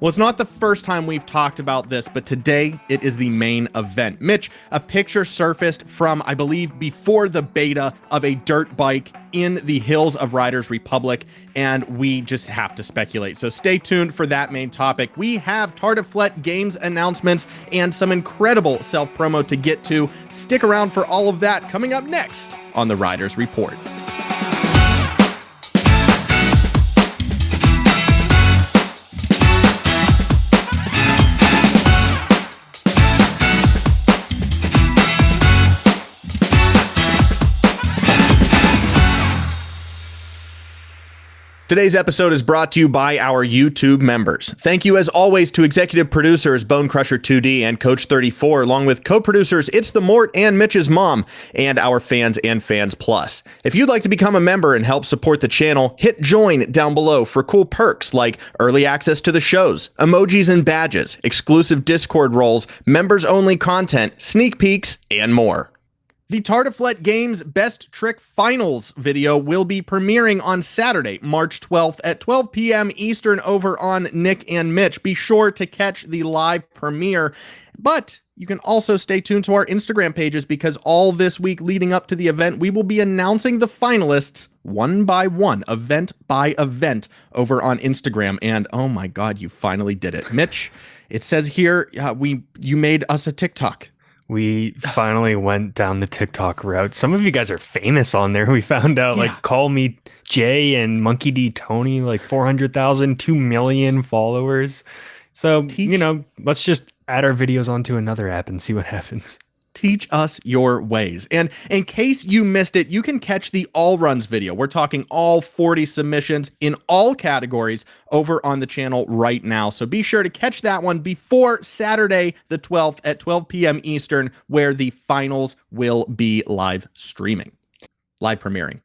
Well, it's not the first time we've talked about this, but today it is the main event. Mitch, a picture surfaced from, I believe, before the beta of a dirt bike in the hills of Riders Republic, and we just have to speculate. So stay tuned for that main topic. We have Tartiflet Games announcements and some incredible self-promo to get to. Stick around for all of that coming up next on the Riders Report. Today's episode is brought to you by our YouTube members. Thank you as always to executive producers Bone Crusher 2D and Coach 34, along with co-producers It's the Mort and Mitch's mom, and our fans and Fans Plus. If you'd like to become a member and help support the channel, hit join down below for cool perks like early access to the shows, emojis and badges, exclusive Discord roles, members only content, sneak peeks, and more. The Tartiflet Games Best Trick Finals video will be premiering on Saturday, March 12th at 12 p.m. Eastern over on Nick and Mitch. Be sure to catch the live premiere, but you can also stay tuned to our Instagram pages because all this week leading up to the event, we will be announcing the finalists one by one, event by event over on Instagram. And oh my God, you finally did it. Mitch, it says here, you made us a TikTok. We finally went down the TikTok route. Some of you guys are famous on there. We found out, like, Call Me Jay and Monkey D. Tony, like 400,000, 2 million followers. So, let's just add our videos onto another app and see what happens. Teach us your ways. And in case you missed it, you can catch the all runs video. We're talking all 40 submissions in all categories over on the channel right now. So be sure to catch that one before Saturday the 12th at 12 p.m. Eastern, where the finals will be live premiering.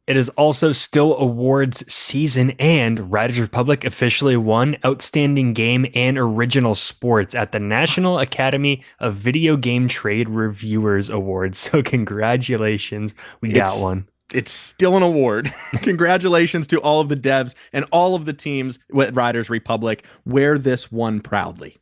It is also still awards season, and Riders Republic officially won Outstanding Game and Original Sports at the National Academy of Video Game Trade Reviewers Awards. So congratulations, we got one. It's still an award. Congratulations to all of the devs and all of the teams with Riders Republic. Wear this one proudly.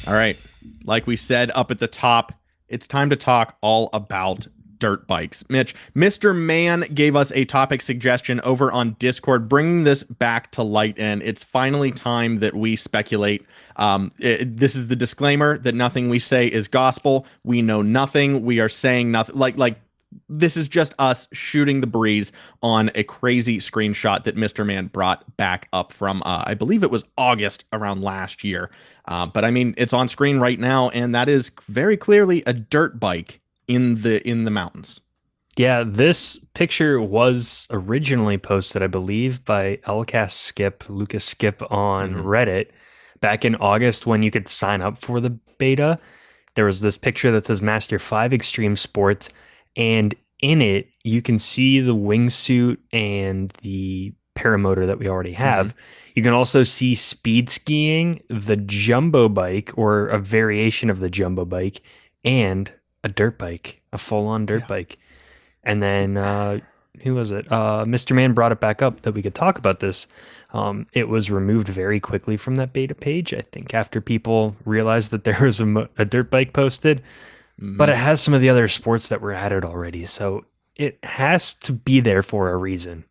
All right. Like we said up at the top, it's time to talk all about dirt bikes. Mitch, Mr. Man gave us a topic suggestion over on Discord, bringing this back to light, and it's finally time that we speculate. This is the disclaimer that nothing we say is gospel. We know nothing. We are saying nothing. Like this is just us shooting the breeze on a crazy screenshot that Mr. Man brought back up from, I believe it was August around last year. But I mean, it's on screen right now, and that is very clearly a dirt bike in the mountains. Yeah, this picture was originally posted, I believe, by Lucas Skip on Reddit back in August when you could sign up for the beta. There was this picture that says Master 5 Extreme Sports, and in it, you can see the wingsuit and the paramotor that we already have. You can also see speed skiing, the jumbo bike, or a variation of the jumbo bike, and a dirt bike, a full-on dirt bike. And then, who was it? Mr. Man brought it back up that we could talk about this. It was removed very quickly from that beta page, I think, after people realized that there was a dirt bike posted. But it has some of the other sports that were added already, so it has to be there for a reason.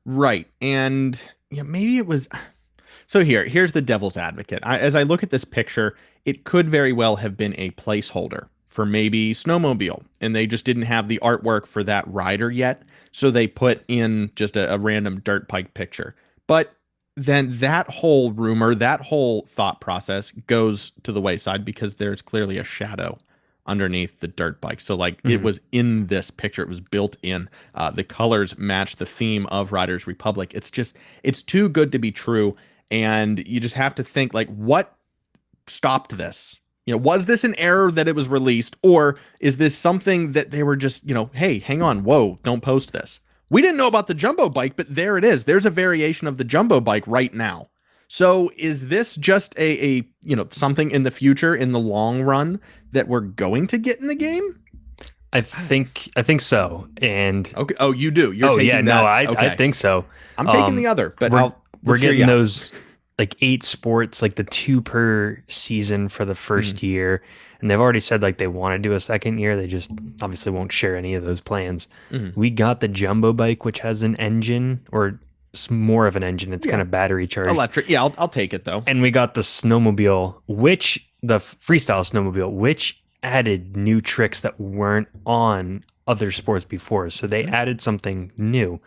Right. And maybe it was... So here's the devil's advocate. As I look at this picture, it could very well have been a placeholder for maybe snowmobile, and they just didn't have the artwork for that rider yet, so they put in just a random dirt bike picture. But then that whole rumor, that whole thought process goes to the wayside because there's clearly a shadow underneath the dirt bike. So it was in this picture. It was built in. The colors match the theme of Riders Republic. It's too good to be true. And you just have to think, what stopped this? Was this an error that it was released, or is this something that they were just, hey, hang on, whoa, don't post this. We didn't know about the jumbo bike, but there it is. There's a variation of the jumbo bike right now. So is this just a something in the future, in the long run, that we're going to get in the game? I think so. And Okay. Oh, you do. You're oh taking yeah, that. no, I Okay. think so. I'm taking the other, but We're we're let's hear you getting out. those like 8 sports, like the 2 per season for the first year, and they've already said like they want to do a second year. They just obviously won't share any of those plans. Mhm. We got the jumbo bike, which has an engine, or it's more of an engine. It's Yeah. kind of battery charged. Electric. Yeah, I'll take it though. And we got the snowmobile, which the freestyle snowmobile, which added new tricks that weren't on other sports before. So they added something new.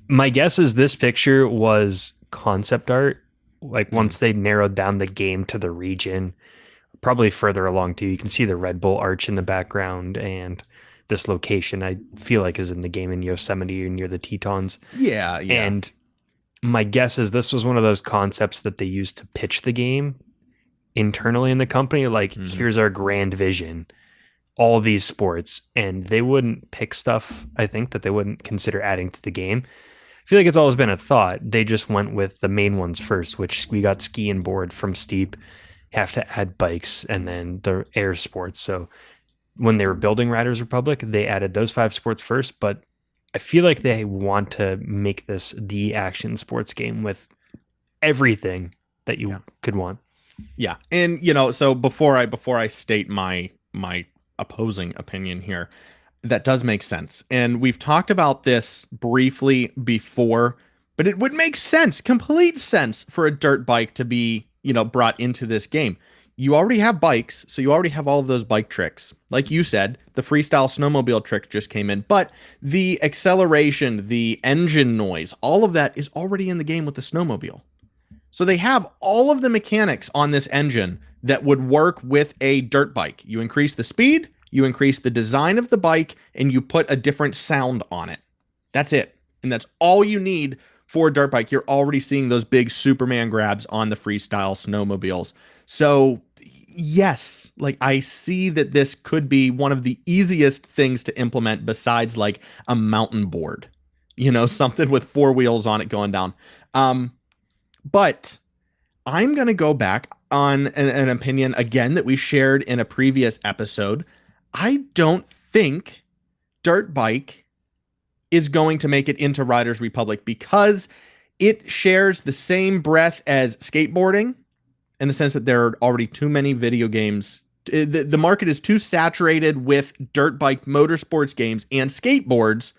My guess is this picture was concept art. Like once they narrowed down the game to the region, probably further along too. You can see the Red Bull arch in the background, and this location I feel like is in the game in Yosemite or near the Tetons. Yeah. And my guess is this was one of those concepts that they used to pitch the game internally in the company. Like, here's our grand vision, all these sports, and they wouldn't pick stuff, I think, that they wouldn't consider adding to the game. I feel like it's always been a thought. They just went with the main ones first, which we got ski and board from Steep, have to add bikes, and then the air sports. So when they were building Riders Republic, they added those 5 sports first, but I feel like they want to make this the action sports game with everything that you could want. Yeah. And so before I state my opposing opinion here, that does make sense. And we've talked about this briefly before, but it would make sense, complete sense, for a dirt bike to be, brought into this game. You already have bikes, so you already have all of those bike tricks. Like you said, the freestyle snowmobile trick just came in, but the acceleration, the engine noise, all of that is already in the game with the snowmobile. So they have all of the mechanics on this engine that would work with a dirt bike. You increase the speed, you increase the design of the bike, and you put a different sound on it. That's it. And that's all you need for a dirt bike. You're already seeing those big Superman grabs on the freestyle snowmobiles. So yes, like I see that this could be one of the easiest things to implement besides like a mountain board, something with 4 wheels on it going down. But I'm going to go back on an opinion again that we shared in a previous episode. I don't think dirt bike is going to make it into Riders Republic because it shares the same breadth as skateboarding, in the sense that there are already too many video games. The market is too saturated with dirt bike motorsports games and skateboards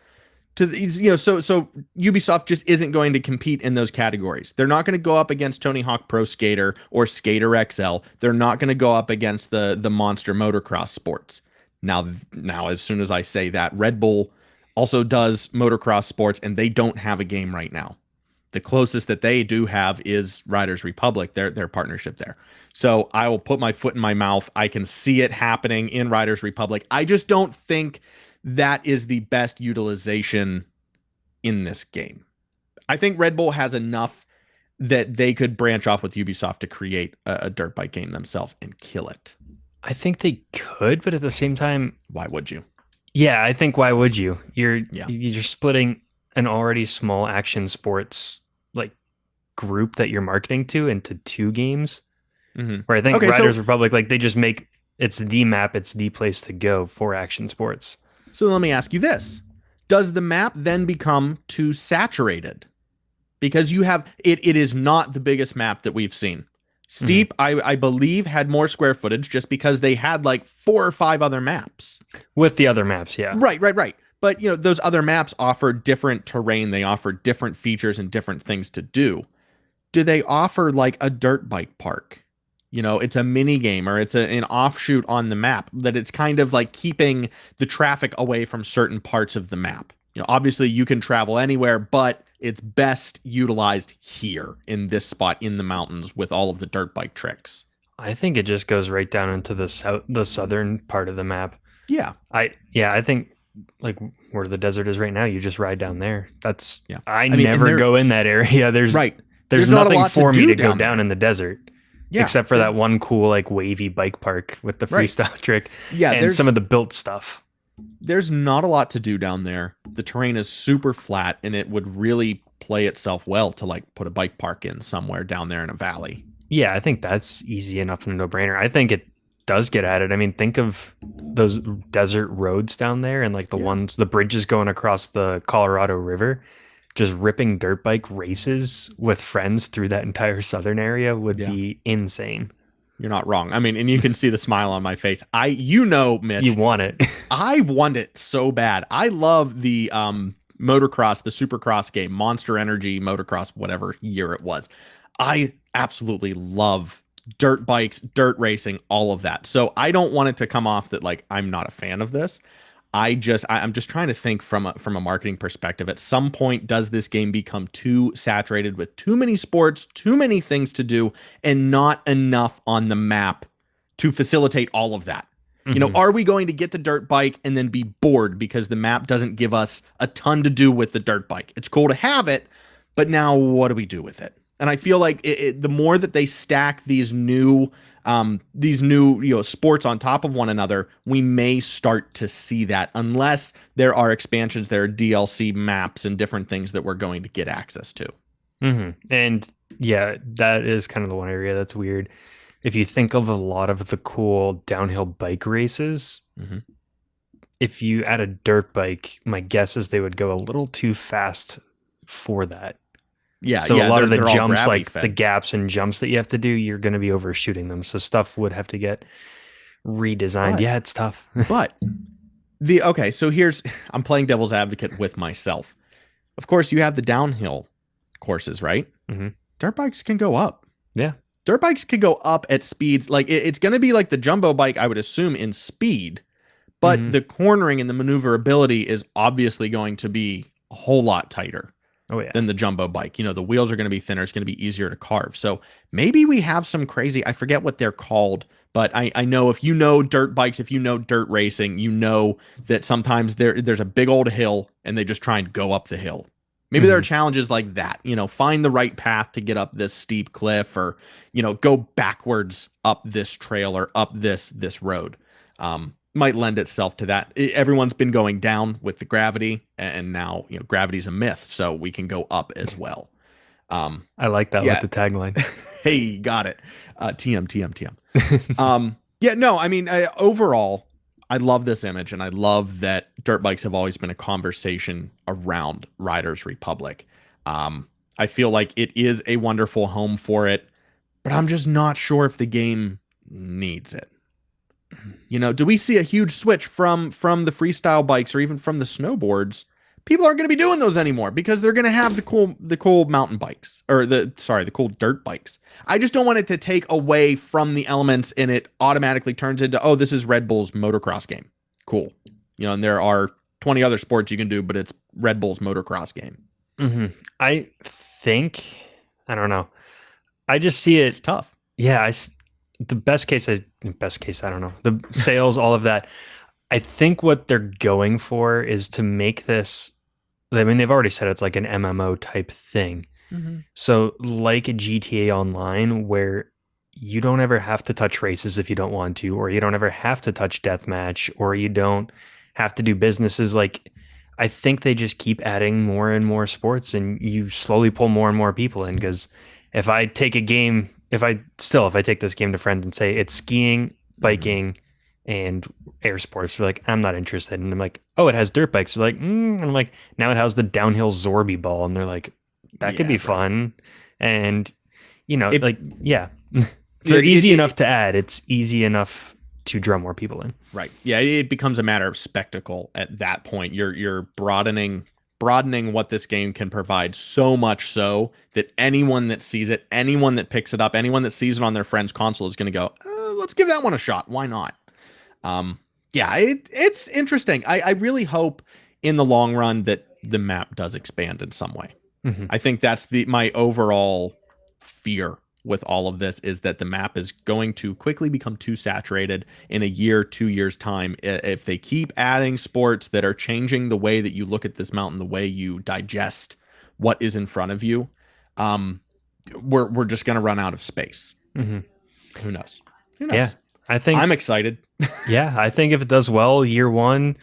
so Ubisoft just isn't going to compete in those categories. They're not going to go up against Tony Hawk Pro Skater or Skater XL. They're not going to go up against the monster motocross sports. Now, as soon as I say that, Red Bull also does motocross sports, and they don't have a game right now. The closest that they do have is Riders Republic, their partnership there. So I will put my foot in my mouth. I can see it happening in Riders Republic. I just don't think that is the best utilization in this game. I think Red Bull has enough that they could branch off with Ubisoft to create a dirt bike game themselves and kill it. I think they could, but at the same time, why would you? Yeah, I think why would you? You're splitting an already small action sports like group that you're marketing to into 2 games. Mm-hmm. Where I think Riders Republic, like they just make it's the map, it's the place to go for action sports. So let me ask you this. Does the map then become too saturated? Because you have it is not the biggest map that we've seen. Steep, I believe, had more square footage just because they had like 4 or 5 other maps. With the other maps, yeah. Right. But, those other maps offer different terrain. They offer different features and different things to do. Do they offer like a dirt bike park? It's a mini game or it's an offshoot on the map that it's kind of like keeping the traffic away from certain parts of the map. Obviously you can travel anywhere, but it's best utilized here in this spot in the mountains with all of the dirt bike tricks. I think it just goes right down into the southern part of the map. Yeah. I think like where the desert is right now, you just ride down there. That's I mean, never go in that area. There's nothing for me to go down in the desert. Yeah, except for that one cool like wavy bike park with the freestyle trick and some of the built stuff. There's not a lot to do down there. The terrain is super flat, and it would really play itself well to like put a bike park in somewhere down there in a valley. Yeah, I think that's easy enough and a no-brainer. I think does get added. I mean, think of those desert roads down there and like the bridges going across the Colorado River. Just ripping dirt bike races with friends through that entire southern area would be insane. You're not wrong. I mean, and you can see the smile on my face. Mitch, you want it. I want it so bad. I love the motocross, the supercross game, Monster Energy motocross, whatever year it was. I absolutely love dirt bikes, dirt racing, all of that. So I don't want it to come off that like I'm not a fan of this. I'm just trying to think from a marketing perspective. At some point, does this game become too saturated with too many sports, too many things to do, and not enough on the map to facilitate all of that? You know, are we going to get the dirt bike and then be bored because the map doesn't give us a ton to do with the dirt bike? It's cool to have it, but now what do we do with it? And I feel like the more that they stack these new sports on top of one another, we may start to see that, unless there are expansions, there are DLC maps and different things that we're going to get access to. And yeah, that is kind of the one area that's weird. If you think of a lot of the cool downhill bike races, if you add a dirt bike, my guess is they would go a little too fast for that. Yeah. So a lot of the jumps, like the gaps and jumps that you have to do, you're going to be overshooting them. So stuff would have to get redesigned. But, it's tough. But so I'm playing devil's advocate with myself. Of course, you have the downhill courses, right? Dirt bikes can go up. Yeah. Dirt bikes can go up at speeds. Like it's going to be like the jumbo bike, I would assume, in speed, but the cornering and the maneuverability is obviously going to be a whole lot tighter. Than the jumbo bike. You know, the wheels are going to be thinner. It's going to be easier to carve. So maybe we have some crazy, I forget what they're called, but I know if you know dirt bikes, if you know dirt racing, you know that sometimes there's a big old hill and they just try and go up the hill. Maybe there are challenges like that, you know, find the right path to get up this steep cliff, or, you know, go backwards up this trail or up this road. Might lend itself to that. Everyone's been going down with the gravity, and now, you know, gravity's a myth, so we can go up as well. I like that with the tagline. Hey, got it. TM. I mean, overall, I love this image, and I love that dirt bikes have always been a conversation around Riders Republic. I feel like it is a wonderful home for it, but I'm just not sure if the game needs it. You know, do we see a huge switch from the freestyle bikes or even from the snowboards? People aren't going to be doing those anymore because they're going to have the cool mountain bikes, or the cool dirt bikes. I just don't want it to take away from the elements and it automatically turns into, oh, this is Red Bull's motocross game. Cool. You know, and there are 20 other sports you can do, but it's Red Bull's motocross game. I don't know. I just see it. It's tough. Yeah. The best case, I don't know. The sales, all of that. I think what they're going for is to make this, I mean, they've already said it's like an MMO type thing. So like a GTA Online, where you don't ever have to touch races if you don't want to, or you don't ever have to touch deathmatch, or you don't have to do businesses. Like, I think they just keep adding more and more sports, and you slowly pull more and more people in. Because if I take a game, if I take this game to friends and say it's skiing, biking, and air sports, they're like, I'm not interested. And I'm like, oh, it has dirt bikes. They're like, and I'm like, now it has the downhill Zorby ball. And they're like, that could be fun. And, you know, they're easy enough to add. It's easy enough to draw more people in. Right. Yeah. It becomes a matter of spectacle at that point. You're broadening what this game can provide, so much so that anyone that sees it, anyone that picks it up, anyone that sees it on their friend's console is going to go, let's give that one a shot. Why not? It's interesting. I really hope in the long run that the map does expand in some way. I think that's my overall fear with all of this, is that the map is going to quickly become too saturated in a year, 2 years time. If they keep adding sports that are changing the way that you look at this mountain, the way you digest what is in front of you, we're just going to run out of space. Who knows? Yeah, I think I'm excited. Yeah, I think if it does well year one,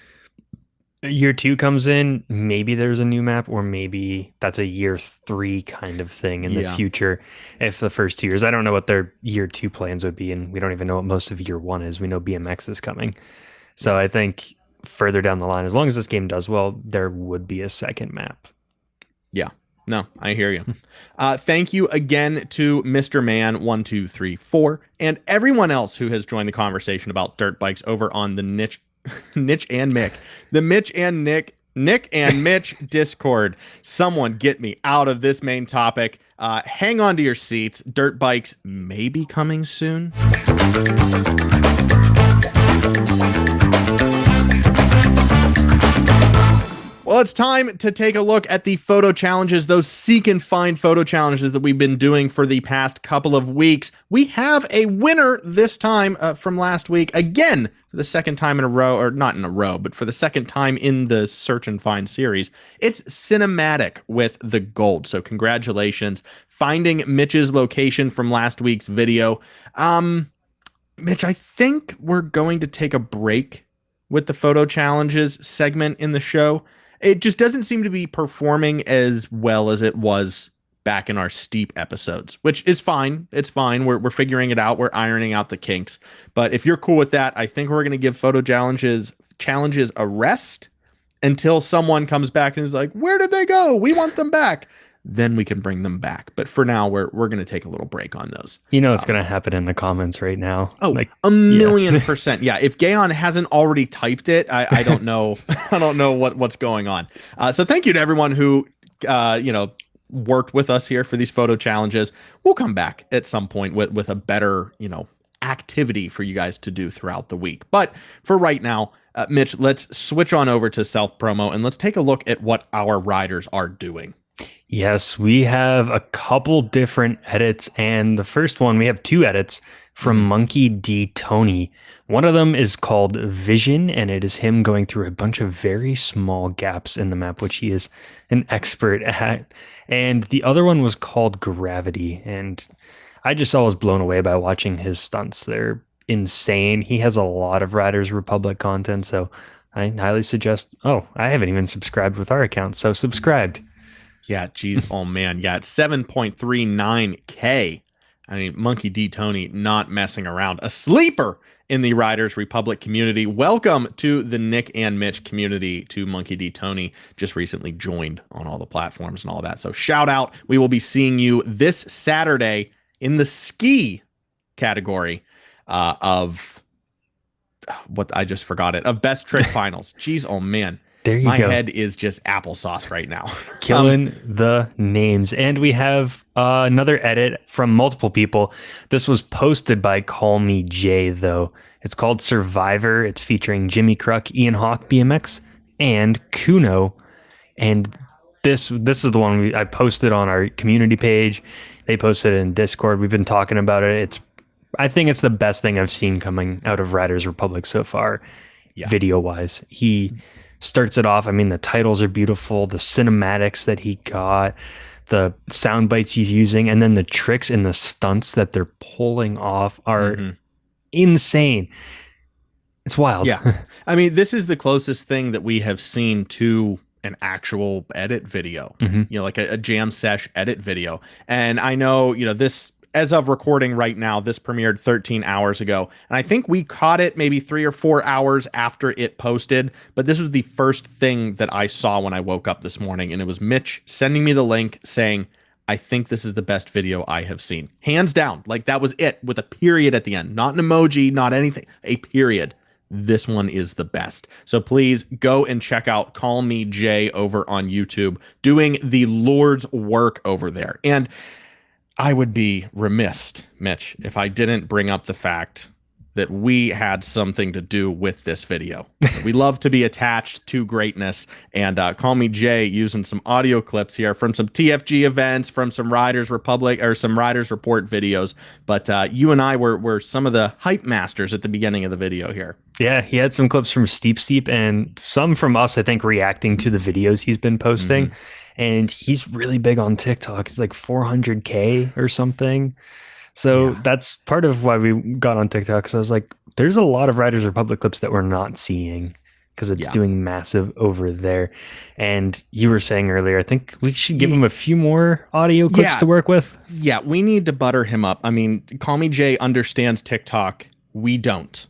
year 2 comes in, maybe there's a new map, or maybe that's a year 3 kind of thing in the future. If the first 2 years, I don't know what their year 2 plans would be, and we don't even know what most of year 1 is. We know BMX is coming. So I think further down the line, as long as this game does well, there would be a second map. Yeah. No, I hear you. Thank you again to Mr. Man 1234 and everyone else who has joined the conversation about dirt bikes over on the Niche and Mick, the Mitch and Nick and Mitch Discord. Someone get me out of this main topic. Hang on to your seats. Dirt bikes may be coming soon. Well, it's time to take a look at the photo challenges, those seek and find photo challenges that we've been doing for the past couple of weeks. We have a winner this time from last week, again, for the second time in a row, or not in a row, but for the second time in the search and find series. It's Cinematic with the gold. So congratulations. Finding Mitch's location from last week's video. Mitch, I think we're going to take a break with the photo challenges segment in the show. It just doesn't seem to be performing as well as it was back in our steep episodes, which is fine. It's fine. We're figuring it out. We're ironing out the kinks. But if you're cool with that, I think we're going to give photo challenges a rest until someone comes back and is like, where did they go? We want them back. Then we can bring them back. But for now, we're going to take a little break on those. You know, it's going to happen in the comments right now. Oh, like, a million percent. Yeah. If Gaon hasn't already typed it, I don't know. I don't know what's going on. So thank you to everyone who, worked with us here for these photo challenges. We'll come back at some point with a better, activity for you guys to do throughout the week. But for right now, Mitch, let's switch on over to self-promo and let's take a look at what our riders are doing. Yes, we have a couple different edits, and the first one, we have 2 edits from Monkey D. Tony. One of them is called Vision, and it is him going through a bunch of very small gaps in the map, which he is an expert at. And the other one was called Gravity, and I just was blown away by watching his stunts. They're insane. He has a lot of Riders Republic content, so I highly suggest, I haven't even subscribed with our account, so subscribed. Yeah, geez. Oh, man. Yeah, it's 7.39K. I mean, Monkey D. Tony not messing around. A sleeper in the Riders Republic community. Welcome to the Nick and Mitch community, to Monkey D. Tony. Just recently joined on all the platforms and all that. So shout out. We will be seeing you this Saturday in the ski category of what I just forgot it, of Best Trick Finals. Jeez, oh, man. There you My go. head is just applesauce right now. Killing the names. And we have another edit from multiple people. This was posted by Call Me Jay, though. It's called Survivor. It's featuring Jimmy Kruk, Ian Hawk BMX, and Kuno. And this is the one I posted on our community page. They posted it in Discord. We've been talking about it. I think it's the best thing I've seen coming out of Riders Republic so far, video-wise. He starts it off. I mean, the titles are beautiful, the cinematics that he got, the sound bites he's using, and then the tricks and the stunts that they're pulling off are insane. It's wild. Yeah. I mean, this is the closest thing that we have seen to an actual edit video, like a jam sesh edit video. And I know, this, as of recording right now, this premiered 13 hours ago. And I think we caught it maybe 3 or 4 hours after it posted. But this was the first thing that I saw when I woke up this morning. And it was Mitch sending me the link saying, I think this is the best video I have seen. Hands down. Like, that was it, with a period at the end. Not an emoji, not anything. A period. This one is the best. So please go and check out Call Me Jay over on YouTube, doing the Lord's work over there. And I would be remiss, Mitch, if I didn't bring up the fact that we had something to do with this video. We love to be attached to greatness, and Call Me Jay using some audio clips here from some TFG events, from some Riders Republic or some Riders Report videos. But you and I were some of the hype masters at the beginning of the video here. Yeah, he had some clips from Steep and some from us, I think, reacting to the videos he's been posting. And he's really big on TikTok. He's like 400K or something. So that's part of why we got on TikTok. So I was like, there's a lot of Riders Republic clips that we're not seeing. because it's doing massive over there. And you were saying earlier, I think we should give him a few more audio clips to work with. Yeah, we need to butter him up. I mean, Call Me Jay understands TikTok. We don't.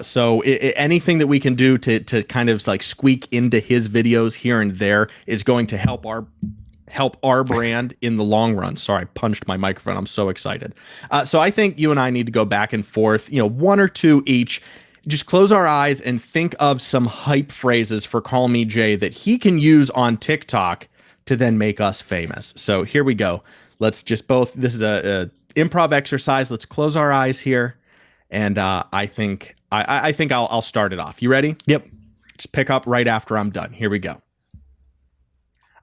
So anything that we can do to kind of like squeak into his videos here and there is going to help our brand in the long run. Sorry, I punched my microphone. I'm so excited. So I think you and I need to go back and forth, one or two each. Just close our eyes and think of some hype phrases for Call Me Jay that he can use on TikTok to then make us famous. So here we go. Let's just this is a improv exercise. Let's close our eyes here. And I think I'll start it off. You ready? Yep. Just pick up right after I'm done. Here we go.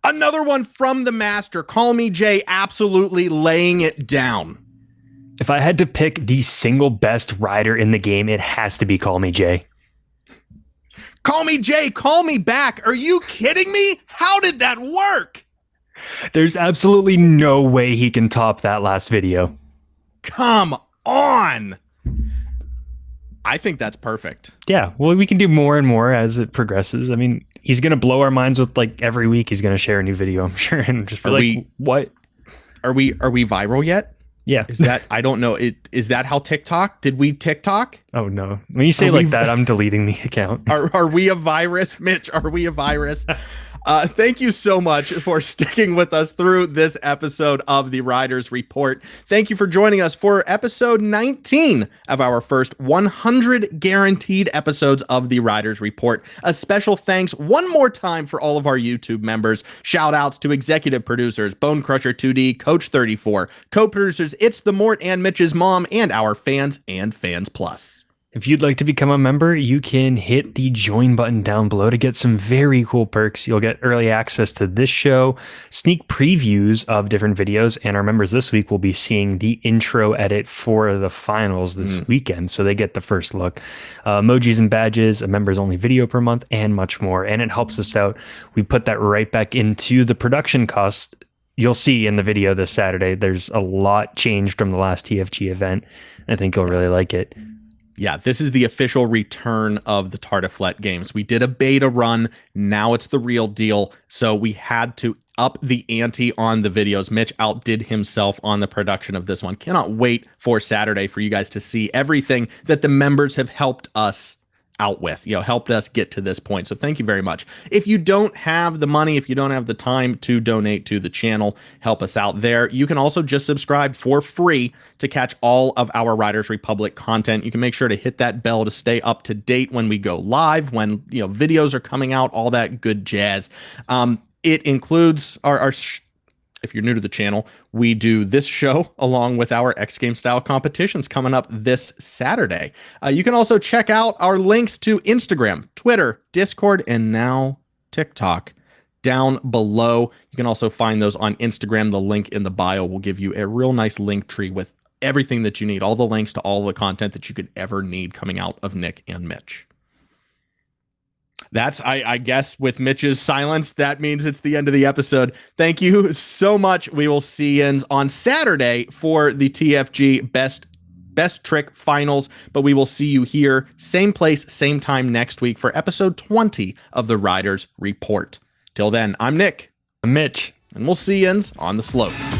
Another one from the master. Call Me Jay, absolutely laying it down. If I had to pick the single best rider in the game, it has to be Call Me Jay. Call Me Jay, call me back. Are you kidding me? How did that work? There's absolutely no way he can top that last video. Come on. I think that's perfect. Yeah, well, we can do more and more as it progresses. I mean, he's going to blow our minds with like every week he's going to share a new video, I'm sure. And just be what? Are we viral yet? Yeah. Is that, I don't know. Is that how TikTok? Did we TikTok? Oh, no. When you say that, I'm deleting the account. Are we a virus, Mitch? Are we a virus? Thank you so much for sticking with us through this episode of the Riders Report. Thank you for joining us for episode 19 of our first 100 guaranteed episodes of the Riders Report. A special thanks one more time for all of our YouTube members. Shout outs to executive producers, Bone Crusher 2D, Coach 34, co-producers It's the Mort and Mitch's Mom, and our fans and Fans Plus. If you'd like to become a member, you can hit the join button down below to get some very cool perks. You'll get early access to this show, sneak previews of different videos, and our members this week will be seeing the intro edit for the finals this weekend, so they get the first look. Emojis and badges, a members only video per month, and much more. And it helps us out. We put that right back into the production costs. You'll see in the video this Saturday, there's a lot changed from the last TFG event. I think you'll really like it. Yeah, this is the official return of the Tartiflette games. We did a beta run. Now it's the real deal. So we had to up the ante on the videos. Mitch outdid himself on the production of this one. Cannot wait for Saturday for you guys to see everything that the members have helped us out with, helped us get to this point. So thank you very much. If you don't have the money, if you don't have the time to donate to the channel, help us out there. You can also just subscribe for free to catch all of our Riders Republic content. You can make sure to hit that bell to stay up to date when we go live, when videos are coming out, all that good jazz. It includes our if you're new to the channel, we do this show along with our X Games style competitions coming up this Saturday. You can also check out our links to Instagram, Twitter, Discord, and now TikTok down below. You can also find those on Instagram. The link in the bio will give you a real nice link tree with everything that you need, all the links to all the content that you could ever need coming out of Nick and Mitch. That's, I guess, with Mitch's silence, that means it's the end of the episode. Thank you so much. We will see you on Saturday for the TFG Best Trick Finals, but we will see you here, same place, same time next week for episode 20 of the Riders Report. Till then, I'm Nick. I'm Mitch. And we'll see you on the slopes.